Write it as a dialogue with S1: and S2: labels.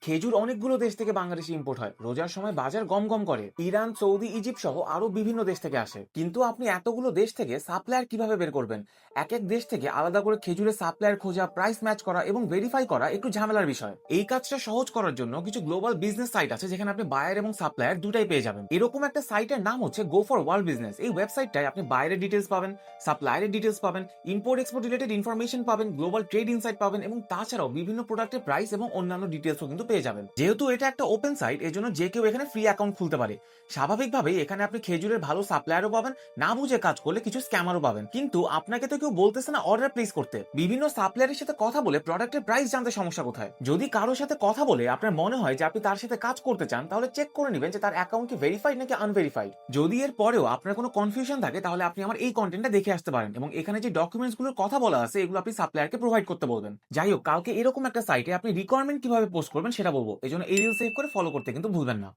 S1: খেজুর অনেকগুলো দেশ থেকে বাংলাদেশে ইম্পোর্ট হয়। রোজার সময় বাজার গম গম করে। ইরান, সৌদি, ইজিপ্ট সহ আরো বিভিন্ন দেশ থেকে আসে। কিন্তু আপনি এতগুলো দেশ থেকে সাপ্লায়ার কিভাবে বের করবেন? এক এক দেশ থেকে আলাদা করে খেজুরের সাপ্লায়ার খোঁজা, প্রাইস ম্যাচ করা এবং ভেরিফাই করা একটু ঝামেলার বিষয়। এই কাজটা সহজ করার জন্য কিছু গ্লোবাল বিজনেস সাইট আছে যেখানে আপনি বায়ার এবং সাপ্লায়ার দুটাই পেয়ে যাবেন। এরকম একটা সাইটের নাম হচ্ছে গো ফর ওয়ার্ল্ড বিজনেস। এই ওয়েবসাইটটায় আপনি বায়ারের ডিটেলস পাবেন, সাপ্লায়ারের ডিটেলস পাবেন, ইম্পোর্ট এক্সপোর্ট রিলেটেড ইনফরমেশন পাবেন, গ্লোবাল ট্রেড ইনসাইট পাবেন এবং তাছাড়াও বিভিন্ন প্রোডাক্টের প্রাইস এবং অন্যান্য ডিটেলসও কিন্তু পেয়ে যাবেন। যেহেতু এটা একটা ওপেন সাইট, এজন্য যে কেউ এখানে ফ্রি অ্যাকাউন্ট খুলতে পারে। স্বাভাবিকভাবেই এখানে আপনি খেজুরের ভালো সাপ্লায়ারও পাবেন, না বুঝে কাজ করলে কিছু স্ক্যামারও পাবেন। কিন্তু আপনাকে তো কেউ বলতেছে না অর্ডার প্লেস করতে। বিভিন্ন সাপ্লায়ারের সাথে কথা বলে প্রোডাক্টের প্রাইস জানতে সমস্যা কোথায়? যদি কারোর সাথে কথা বলে আপনার মনে হয় যে আপনি তার সাথে কাজ করতে চান, তাহলে চেক করে নেবেন যে তার অ্যাকাউন্ট কি ভেরিফাইড নাকি আনভেরিফাইড। যদি এর পরেও আপনার কোনো কনফিউশন থাকে, তাহলে আপনি আমার এই কন্টেন্টটা দেখে আসতে পারেন এবং এখানে যে ডকুমেন্টস গুলোর কথা বলা আছে এগুলো আপনি সাপ্লায়ারকে প্রোভাইড করতে বলবেন। যাই হোক, কালকে এরকম একটা সাইটে আপনি রিকোয়ারমেন্ট কিভাবে পোস্ট করবেন সেটা বলবো। এজন্য এই রিল সেভ করে ফলো করতে কিন্তু ভুলবেন না।